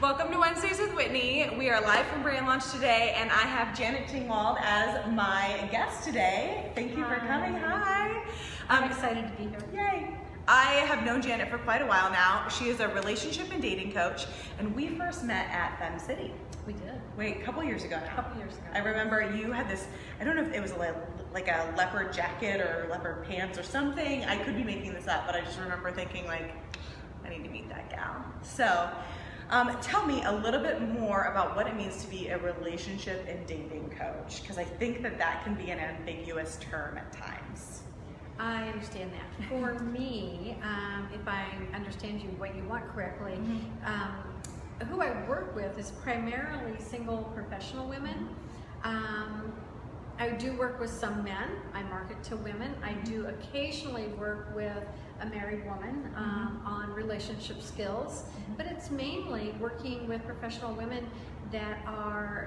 Welcome to Wednesdays with Whitney. We are live from brand launch today, and I have Janet Tingwald as my guest today. Thank you for coming. Hi. I'm excited to be here. Yay. I have known Janet for quite a while now. She is a relationship and dating coach, and we first met at Fem City. We did. Wait, a couple years ago now. A couple years ago. I remember you had this, I don't know if it was like a leopard jacket or leopard pants or something. I could be making this up, but I just remember thinking like, I need to meet that gal. So, tell me a little bit more about what it means to be a relationship and dating coach, because I think that can be an ambiguous term at times. I understand that. For me, if I understand what you want correctly, who I work with is primarily single professional women. I do work with some men. I market to women. I do occasionally work with a married woman on relationship skills, but it's mainly working with professional women that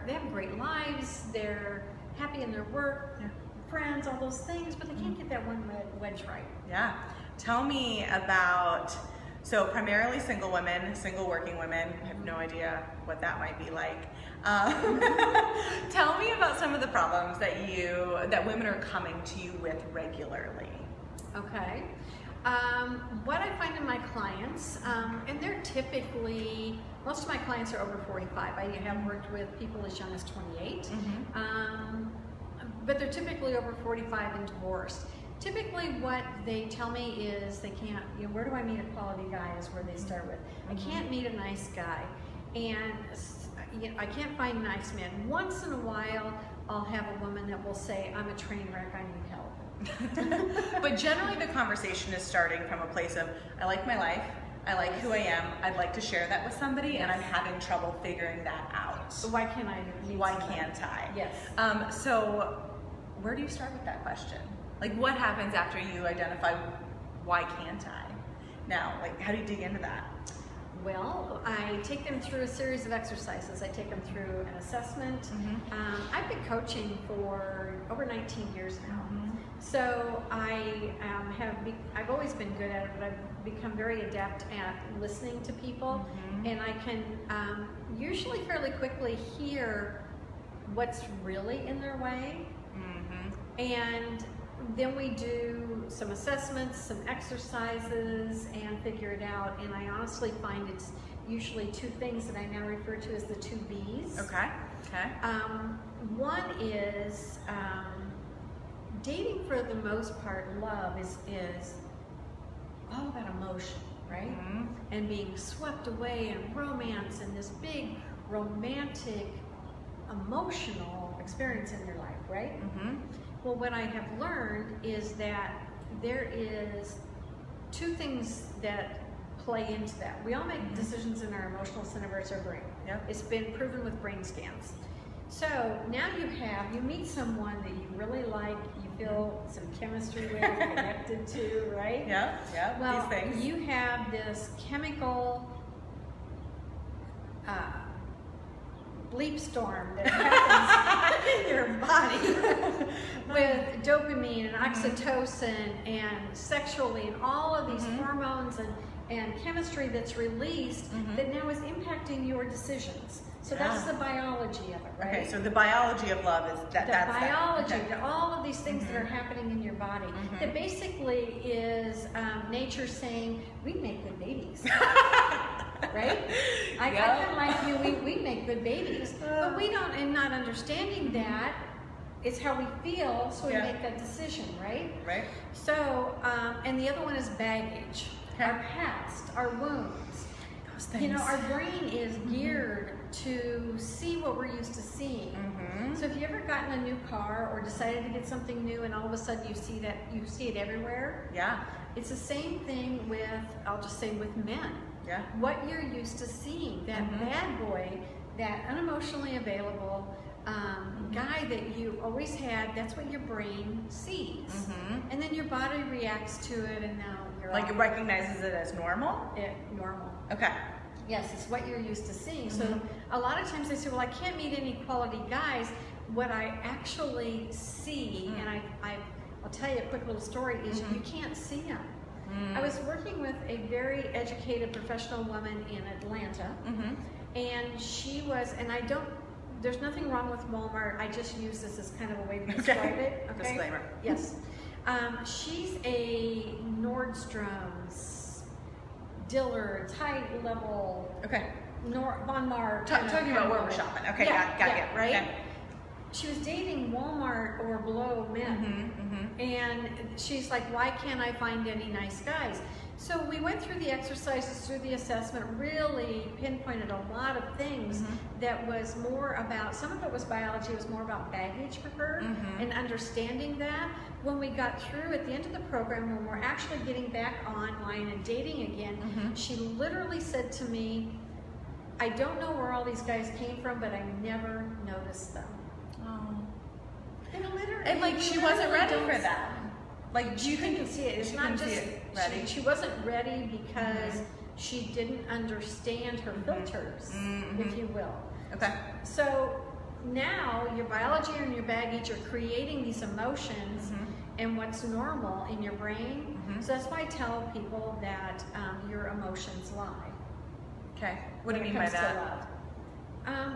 they have great lives, they're happy in their work, they're friends, all those things, but they can't get that one wedge right. Yeah. Tell me about, so primarily single women, single working women. I have no idea what that might be like. Tell me about some of the problems that women are coming to you with regularly. Okay. What I find in my clients, and they're typically, most of my clients are over 45. I have worked with people as young as 28, but they're typically over 45 and divorced. Typically what they tell me is they can't, where do I meet a quality guy is where they start with. I can't meet a nice guy, and I can't find a nice man. Once in a while, I'll have a woman that will say, I'm a train wreck, I need help. But generally the conversation is starting from a place of, I like my life, I like who I am, I'd like to share that with somebody, and I'm having trouble figuring that out. So why can't I? Why can't I? Yes. So where do you start with that question? Like, what happens after you identify, why can't I? Now, like, how do you dig into that? Well, I take them through a series of exercises. I take them through an assessment. I've been coaching for over 19 years now. So I've always been good at it, but I've become very adept at listening to people, and I can usually fairly quickly hear what's really in their way. And then we do some assessments, some exercises, and figure it out. And I honestly find it's usually two things that I now refer to as the 2 B's. Okay. One is dating, for the most part. Love is all about emotion, right? And being swept away in romance and this big romantic, emotional experience in your life, right? Well, what I have learned is that there is 2 things that play into that. We all make decisions in our emotional center of our brain. It's been proven with brain scans. So now you meet someone that you really like, you feel some chemistry with, connected to, right? Well, these things. You have this chemical bleep storm that happens in your body with dopamine and oxytocin and sexually and all of these hormones and chemistry that's released that now is impacting your decisions. So that's the biology of it, right? Okay, so the biology of love is that's biology, that. Okay. all of these things that are happening in your body. That basically is nature saying, we make good babies. Right? I kind of like you, we make good babies. But we don't, and not understanding that, it's how we feel, so we make that decision, right? Right. So, and the other one is baggage. Our past, our wounds. Those things. Our brain is geared to see what we're used to seeing. So if you ever gotten a new car or decided to get something new and all of a sudden you see it everywhere, it's the same thing with, I'll just say, with men. What you're used to seeing, that bad boy, that unemotionally available guy that you always had, that's what your brain sees. And then your body reacts to it, and now you're like, it recognizes it as normal? Normal. Okay. Yes, it's what you're used to seeing. So a lot of times they say, well, I can't meet any quality guys. What I actually see, and I'll tell you a quick little story, is you can't see them. I was working with a very educated professional woman in Atlanta, and she was, and I don't, there's nothing wrong with Walmart, I just use this as kind of a way to describe it. Okay? Disclaimer. Yes. She's a Nordstrom's, Dillard's, high level, Bon Mart. Talking about where we're shopping. Okay, got it. Right? Okay. She was dating Walmart or below men. And she's like, why can't I find any nice guys? So we went through the exercises, through the assessment, really pinpointed a lot of things that was more about, some of it was biology, it was more about baggage for her and understanding that. When we got through at the end of the program, when we're actually getting back online and dating again, she literally said to me, I don't know where all these guys came from, but I never noticed them. And like she wasn't ready for that. Like you couldn't see it. It's not just ready. She wasn't ready because she didn't understand her filters, if you will. Okay. So now your biology and your baggage are creating these emotions and what's normal in your brain. So that's why I tell people that your emotions lie. Okay. What do you mean by that?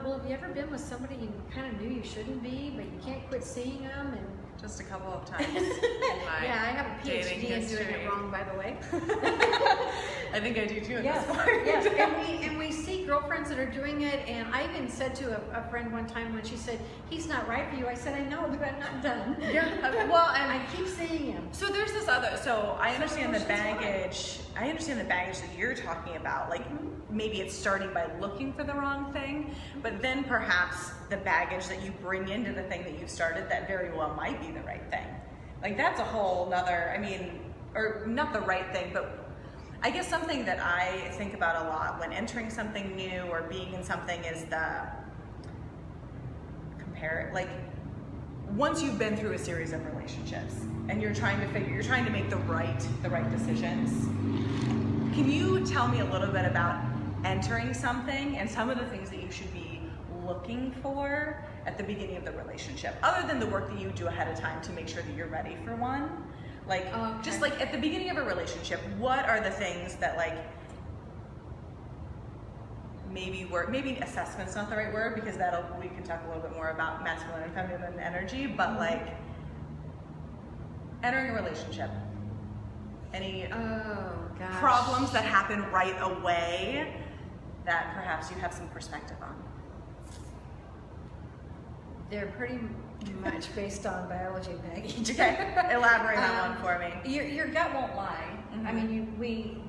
Well, have you ever been with somebody you kind of knew you shouldn't be, but you can't quit seeing them? And just a couple of times. Yeah, I have a PhD in doing it wrong, by the way. I think I do too at Yes, this point. yes, and we see girlfriends that are doing it, and I even said to a friend one time when she said, he's not right for you, I said, I know, but I'm not done. Yeah, well, and I keep seeing him. So there's this other, so I understand the baggage, that you're talking about, like maybe it's starting by looking for the wrong thing, but then perhaps the baggage that you bring into the thing that you've started that very well might be the right thing. Like that's a whole nother, I mean, or not the right thing, but I guess something that I think about a lot when entering something new or being in something is like once you've been through a series of relationships and you're trying to make the right decisions. Can you tell me a little bit about entering something and some of the things that you should be looking for at the beginning of the relationship, other than the work that you do ahead of time to make sure that you're ready for one? Like, just like at the beginning of a relationship, what are the things that like, maybe assessment's not the right word because we can talk a little bit more about masculine and feminine energy, but like, entering a relationship, any problems that happen right away that perhaps you have some perspective on? They're pretty much based on biology and baggage. Okay, elaborate on one for me. Your gut won't lie. I mean,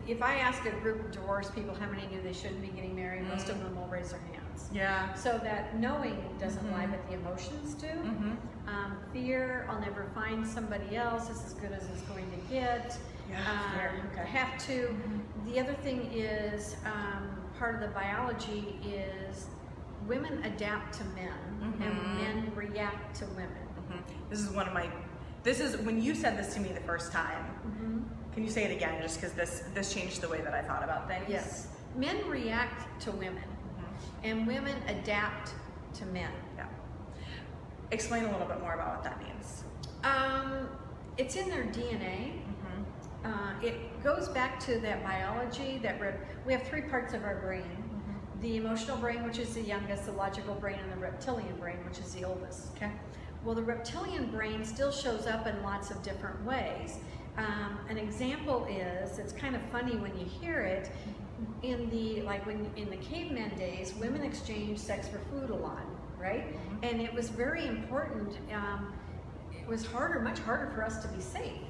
if I ask a group of divorced people how many knew they shouldn't be getting married, most of them will raise their hands. Yeah. So that knowing doesn't lie, but the emotions do. Fear, I'll never find somebody else, it's as good as it's going to get. Yeah, Have to. The other thing is, part of the biology is women adapt to men and men react to women. This is when you said this to me the first time. Can you say it again, just because this changed the way that I thought about things? Yes. Men react to women and women adapt to men. Yeah. Explain a little bit more about what that means. It's in their DNA. It goes back to that biology that we have three parts of our brain. The emotional brain, which is the youngest, the logical brain, and the reptilian brain, which is the oldest. Okay. Well, the reptilian brain still shows up in lots of different ways. An example is, it's kind of funny when you hear it, in the caveman days, women exchanged sex for food a lot, right? And it was very important. It was much harder for us to be safe,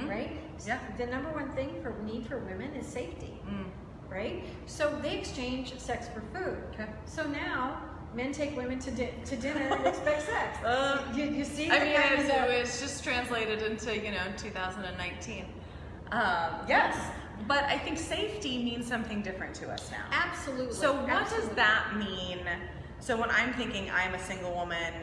right? Yeah. The number one thing need for women is safety. Right? So they exchange sex for food. Okay. So now men take women to dinner and expect sex. You see? I mean, it's just translated into 2019. Yes, but I think safety means something different to us now. Absolutely. So what does that mean? So when I'm thinking I'm a single woman,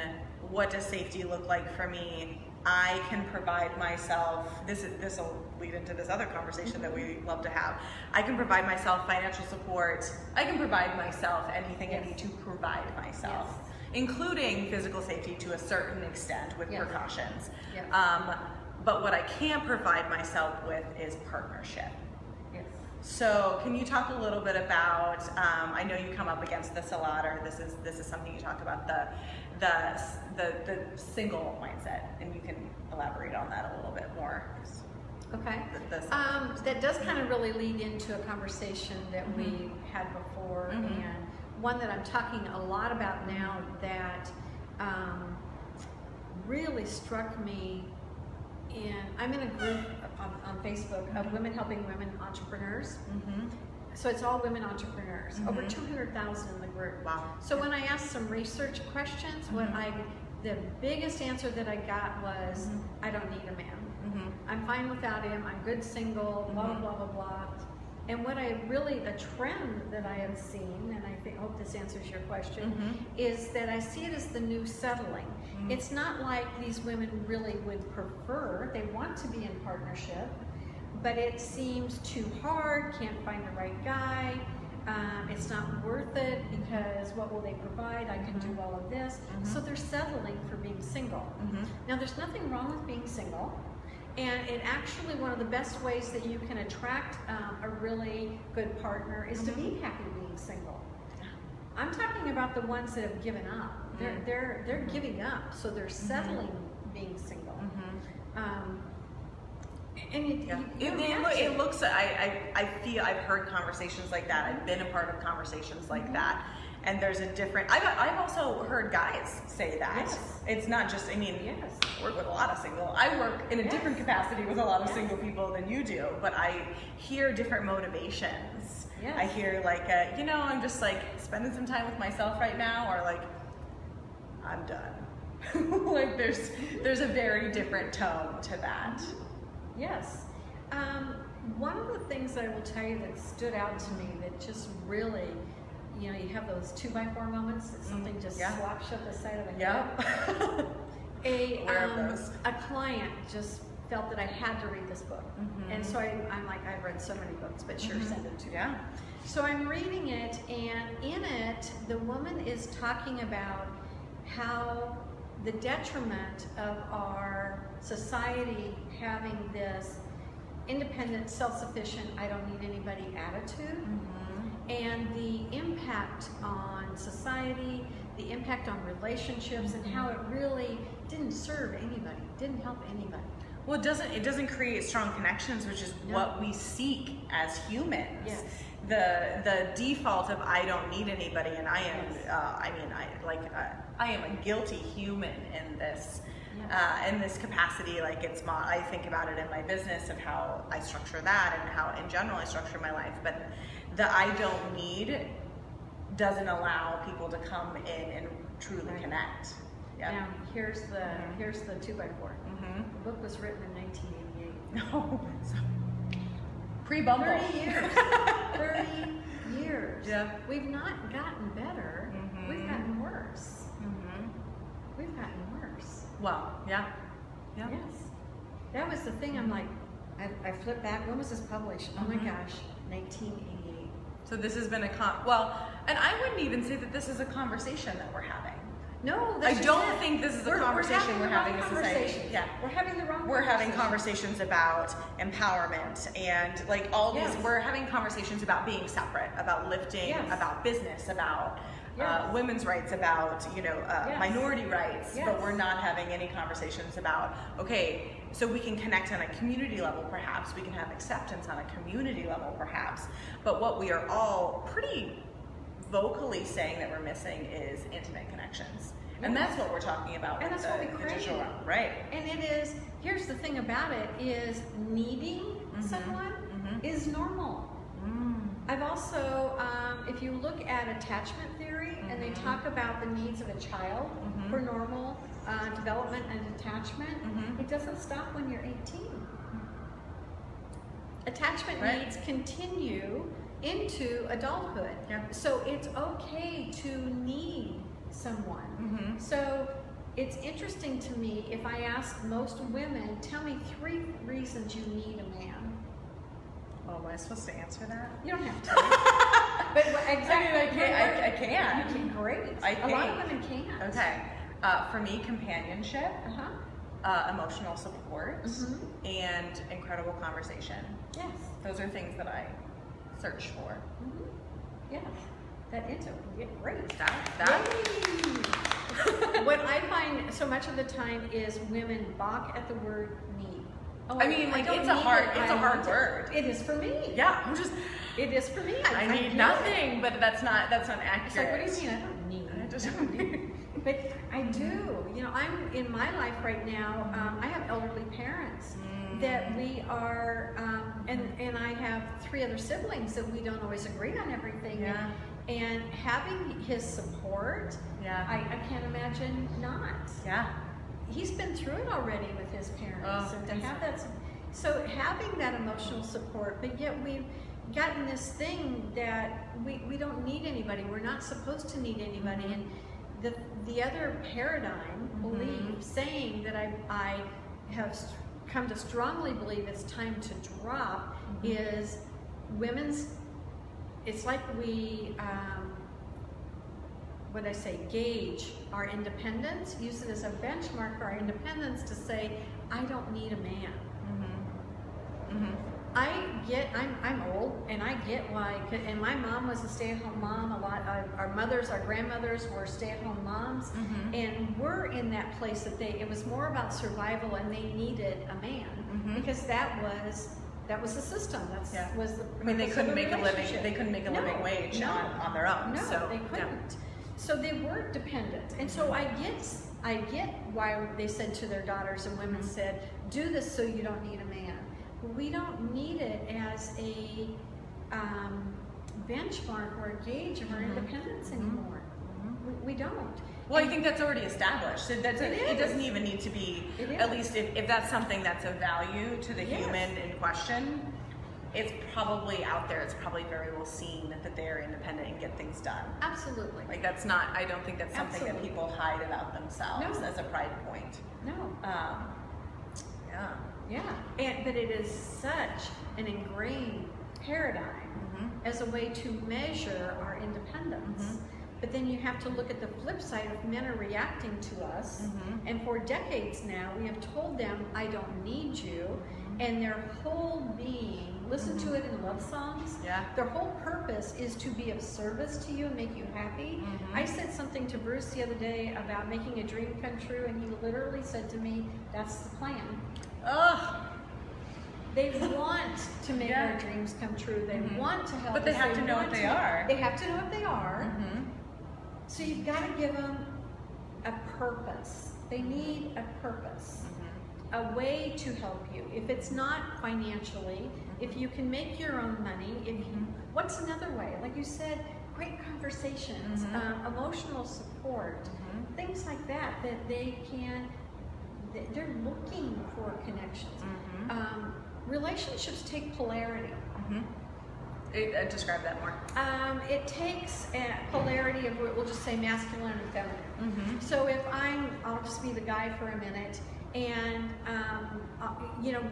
what does safety look like for me? I can provide myself, this will lead into this other conversation that we love to have. I can provide myself financial support. I can provide myself anything I need to provide myself, including physical safety to a certain extent with precautions. but what I can provide myself with is partnership. Yes. So can you talk a little bit about, I know you come up against this a lot, or this is something you talk about, the single mindset, and you can elaborate on that a little bit more. Okay. That does kind of really lead into a conversation that we had before, and one that I'm talking a lot about now that really struck me. I'm in a group on Facebook of women helping women entrepreneurs. So it's all women entrepreneurs, over 200,000 in the group. Wow. So when I asked some research questions, the biggest answer that I got was, I don't need a man. I'm fine without him, I'm good single, blah, blah, blah, blah. And what the trend that I have seen, and I hope this answers your question, is that I see it as the new settling. It's not like these women really would prefer, they want to be in partnership, but it seems too hard, can't find the right guy, it's not worth it because what will they provide? I can do all of this. So they're settling for being single. Now there's nothing wrong with being single. And it actually, one of the best ways that you can attract a really good partner is to be happy being single. I'm talking about the ones that have given up. They're giving up, so they're settling being single. And it looks. I feel I've heard conversations like that. I've been a part of conversations like that. And there's a different, I've also heard guys say that. Yes. It's not just, I work with a lot of single. I work in a different capacity with a lot of single people than you do, but I hear different motivations. Yes. I hear like, I'm just like spending some time with myself right now, or like, I'm done. Like there's a very different tone to that. Yes. One of the things I will tell you that stood out to me that just really, you have those 2x4 moments that something just slaps you up the side of the head. A client just felt that I had to read this book. And so I'm like, I've read so many books, but sure, send it to me. So I'm reading it, and in it, the woman is talking about how the detriment of our society having this independent, self-sufficient, I don't need anybody attitude, and the impact on society, the impact on relationships, and how it really didn't serve anybody, didn't help anybody. Well, it doesn't create strong connections, which is what we seek as humans. Yes. The default of I don't need anybody, and I am I am a guilty human in this capacity. Like I think about it in my business of how I structure that and how in general I structure my life, but the I don't need doesn't allow people to come in and truly connect. Now here's the 2x4. The book was written in 1988. No, pre-Bumble. 30 years. 30 years. Yeah. We've not gotten better. We've gotten worse. We've gotten worse. Well, yeah. Yes. That was the thing. I'm like, I flipped back. When was this published? Oh my gosh, 1988. So this has been and I wouldn't even say that this is a conversation that we're having. No, I don't think this is a conversation we're having in society. Yeah, we're having the wrong. We're having conversations about empowerment and like all these. We're having conversations about being separate, about lifting, about business, about women's rights, about minority rights. But we're not having any conversations about so we can connect on a community level, perhaps we can have acceptance on a community level, perhaps. But what we are all pretty vocally saying that we're missing is intimate connections. And that's what we're talking about. And that's what we crave. Right. And it is, here's the thing about it, is needing someone is normal. I've also, if you look at attachment theory, and they talk about the needs of a child for normal development and attachment, it doesn't stop when you're 18. Attachment needs continue into adulthood. So it's okay to need someone. So it's interesting to me, if I ask most women, tell me 3 reasons you need a man. Oh, am I supposed to answer that? You don't have to. But exactly. I can. You can. Great. I can. A lot of women can. Okay. For me, companionship. emotional support, and incredible conversation. Yes. Those are things that I search for. Yes. That is great. That. What I find so much of the time is women balk at the word need. Oh, I mean, like, it's a hard word. It is for me. Yeah, It is for me. I need nothing, but that's not accurate. It's like, what do you mean? I don't need. But I do. You know, I'm in my life right now. I have elderly parents that we are, and I have 3 other siblings that we don't always agree on everything. Yeah. And having his support, I can't imagine not. Yeah. He's been through it already with his parents, and to have that, so having that emotional support, but yet we've gotten this thing that we don't need anybody. We're not supposed to need anybody, and the other paradigm belief saying that I have come to strongly believe it's time to drop is women's. It's like we, what I say, gauge our independence, use it as a benchmark for our independence to say, I don't need a man. I'm old, and I get why, and my mom was a stay-at-home mom. A lot of our mothers, our grandmothers were stay-at-home moms, and we're in that place that it was more about survival, and they needed a man because that was the system. Was the. I mean, they couldn't make a living. They couldn't make a living wage on their own. No, so, they couldn't. So they were dependent, and so I get why they said to their daughters, and women said, "Do this so you don't need a man." We don't need it as a benchmark or a gauge of our independence anymore. We don't. Well, I think that's already established. So it doesn't even need to be, at least if that's something that's of value to the human in question, it's probably out there. It's probably very well seen that they're independent and get things done. Absolutely. Like, that's not, I don't think that's something that people hide about themselves as a pride point. No. But it is such an ingrained paradigm as a way to measure our independence. But then you have to look at the flip side of men are reacting to us, and for decades now we have told them, I don't need you, and their whole being, listen to it in love songs, their whole purpose is to be of service to you and make you happy. I said something to Bruce the other day about making a dream come true, and he literally said to me, that's the plan. They want to make our dreams come true. They want to help. But they have to know what they are. They have to know what they are. So you've got to give them a purpose. They need a purpose, a way to help you. If it's not financially, if you can make your own money, what's another way? Like you said, great conversations, emotional support, things like that they're looking for connections. Relationships take polarity. Describe that more. It takes a polarity of, we'll just say, masculine and feminine. So if I'll just be the guy for a minute, and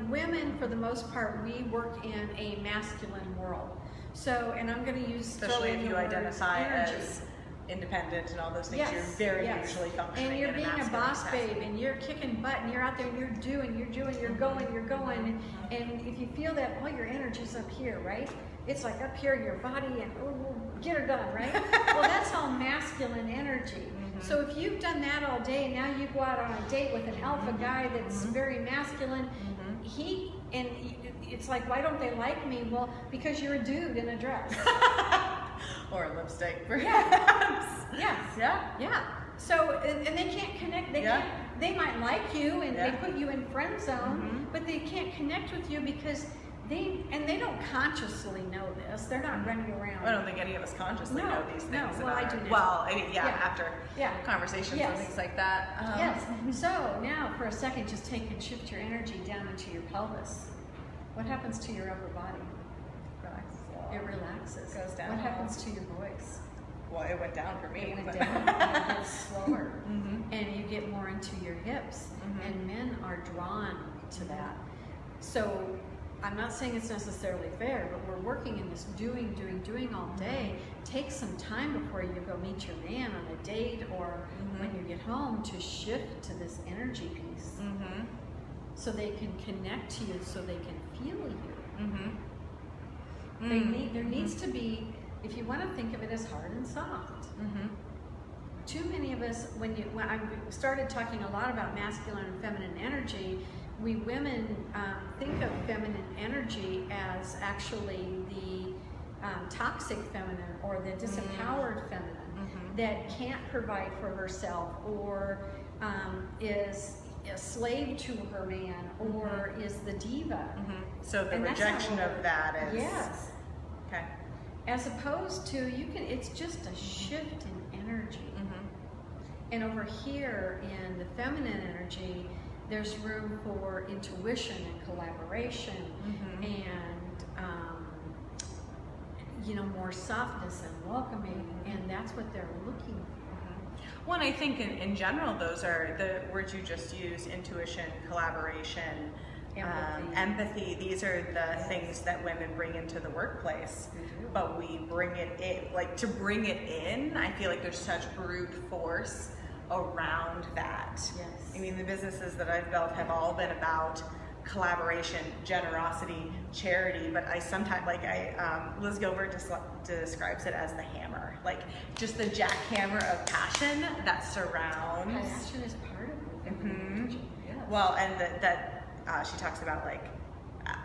women, for the most part, we work in a masculine world. So, and I'm going to use, especially if you identify as independent and all those things, you're very usually functioning. And you're being a boss babe, and you're kicking butt, and you're out there, and you're going, and if you feel that, all your energy's up here, right? It's like up here, your body, and get her done, right? Well, that's all masculine energy. So if you've done that all day, and now you go out on a date with an alpha guy that's very masculine, it's like, why don't they like me? Well, because you're a dude in a dress. Or a lipstick, perhaps. Yeah. So, and they can't connect. They might like you, and they put you in friend zone, but they can't connect with you because they don't consciously know this. They're not running around. I don't think any of us consciously know these things. Well, I do now. Well, I mean, after conversations and things like that. Yes. So now, for a second, just take and shift your energy down into your pelvis. What happens to your upper body? It relaxes. Goes down. What happens to your voice? Well, it went down for me. It went down. It gets slower, and you get more into your hips. And men are drawn to that. So I'm not saying it's necessarily fair, but we're working in this doing all day. Take some time before you go meet your man on a date or when you get home to shift to this energy piece. So they can connect to you, so they can feel you. There needs to be, if you want to think of it as hard and soft. Too many of us, when I started talking a lot about masculine and feminine energy, we women think of feminine energy as actually the toxic feminine or the disempowered feminine that can't provide for herself or is a slave to her man or is the diva. So the rejection of that is... Yes. Okay. As opposed to, it's just a shift in energy. And over here in the feminine energy, there's room for intuition and collaboration and, more softness and welcoming, and that's what they're looking for. Well, and I think in general, those are the words you just used: intuition, collaboration, empathy. These are the things that women bring into the workplace, but we bring it in, like to bring it in, I feel like there's such brute force around that. Yes. I mean, the businesses that I've built have all been about collaboration, generosity, charity, but I sometimes, Liz Gilbert describes it as the hammer, like just the jackhammer of passion that surrounds. Passion is part of it. Yes. Well, and that she talks about, like,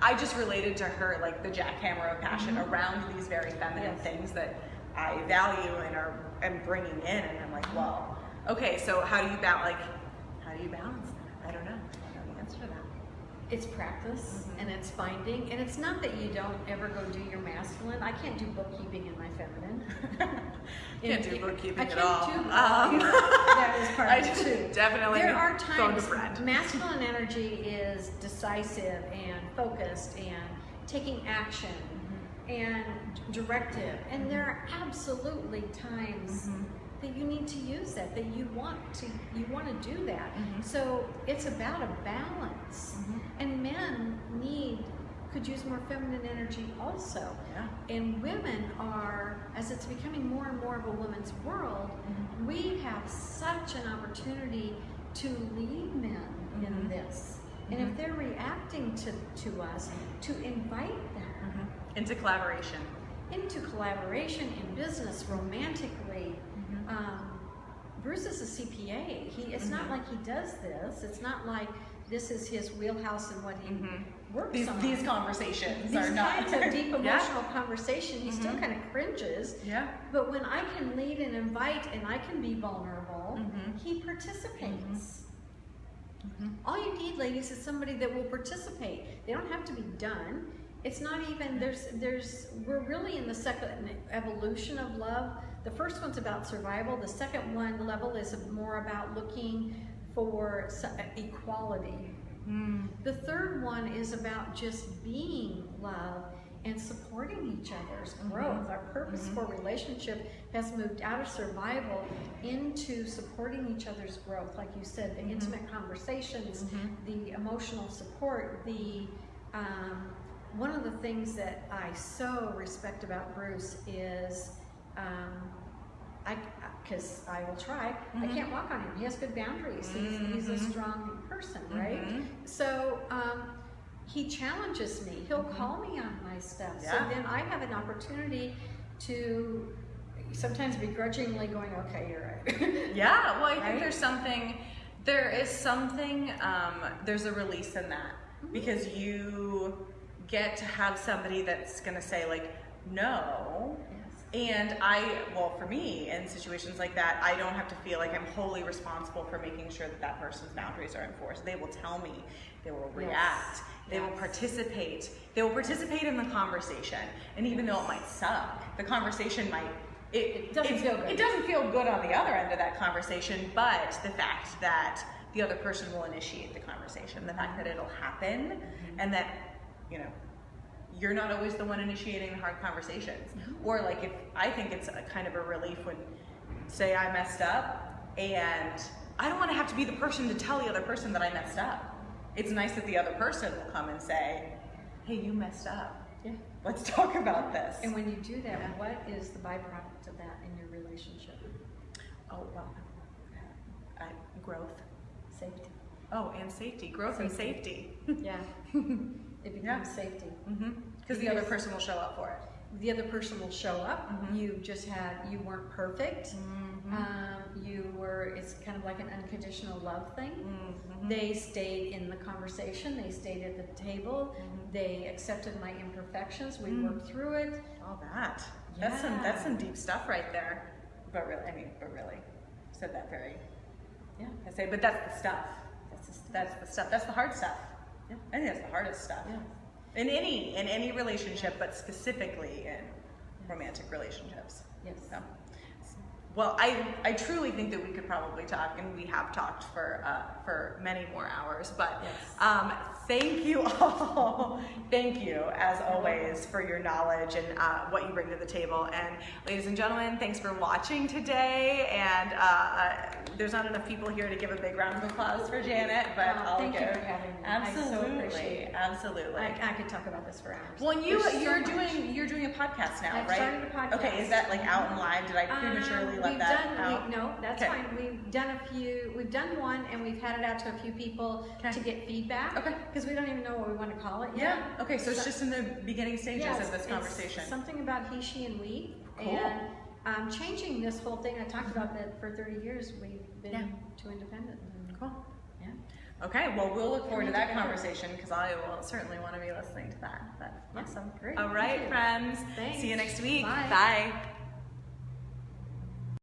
I just related to her, like the jackhammer of passion around these very feminine things that I value and am bringing in, and I'm like, well, okay, so how do you balance that? I don't know. I don't know the answer to that. It's practice and it's finding, and it's not that you don't ever go do your masculine. I can't do bookkeeping in my feminine. Can't do bookkeeping I at can't all. do that is part of it too. Definitely. There are phone a times friend. masculine energy is decisive and focused and taking action and directive, and there are absolutely times that you need to use that you want to do that. So it's about a balance, and men could use more feminine energy also. And women are, as it's becoming more and more of a woman's world, we have such an opportunity to lead men in this. And if they're reacting to us, to invite them into collaboration, in business, romantically. Bruce is a CPA. It's not like he does this. It's not like this is his wheelhouse and what he works on. These conversations These are not... kinds of deep emotional conversation, he still kind of cringes. But when I can lead and invite and I can be vulnerable, he participates. All you need, ladies, is somebody that will participate. They don't have to be done. It's not even, we're really in the second evolution of love. The first one's about survival. The second one level is more about looking for equality. The third one is about just being love and supporting each other's growth. Our purposeful relationship has moved out of survival into supporting each other's growth. Like you said, the intimate conversations, the emotional support, one of the things that I so respect about Bruce is, because I will try, I can't walk on him. He has good boundaries. He's a strong person, right? So he challenges me. He'll call me on my stuff. So then I have an opportunity to sometimes begrudgingly going, okay, you're right. Well, I think there's a release in that, because you get to have somebody that's going to say, like, no. And for me, in situations like that, I don't have to feel like I'm wholly responsible for making sure that person's boundaries are enforced. They will tell me, they will react, they will participate. They will participate in the conversation. And even though it might suck, the conversation might, it doesn't feel good. It doesn't feel good on the other end of that conversation, but the fact that the other person will initiate the conversation, the fact that it'll happen, and that, you're not always the one initiating the hard conversations. Or like, I think it's a kind of a relief when, say, I messed up, and I don't want to have to be the person to tell the other person that I messed up. It's nice that the other person will come and say, hey, you messed up. Yeah. Let's talk about this. And when you do that, what is the byproduct of that in your relationship? Oh, well, growth. Safety. Oh, and safety. Growth and safety. Yeah. It becomes safety. Because the other person will show up for it. The other person will show up. You weren't perfect. It's kind of like an unconditional love thing. They stayed in the conversation. They stayed at the table. They accepted my imperfections. We worked through it. All that. Yeah. That's some deep stuff right there. But really, said that very. Yeah. I say, but that's the stuff. That's the stuff. That's the stuff. That's the hard stuff. Yeah. I think that's the hardest stuff. Yeah. In any relationship, but specifically in romantic relationships. Yes. So, well, I truly think that we could probably talk, and we have talked for many more hours. But thank you all. Thank you, as always, for your knowledge and what you bring to the table. And ladies and gentlemen, thanks for watching today. And there's not enough people here to give a big round of applause for Janet, but I'll thank you for having me. Absolutely, I so appreciate it. Absolutely. I could talk about this for hours. Well, and you're doing a podcast now, I've right? started a podcast. Okay, is that like out and live? Did I prematurely let that out? No, that's fine. We've done one, and we've had it out to a few people to get feedback. Okay. Because we don't even know what we want to call it yet. Yeah. Okay, so it's just in the beginning stages of this conversation. It's something about he, she, and we. Cool. And changing this whole thing. I talked about that for 30 years. We've been too independent. Cool. Yeah. Okay, well, we'll look forward to that conversation because I will certainly want to be listening to that. That's awesome. Great. All right, friends. Thanks. See you next week. Bye. Bye.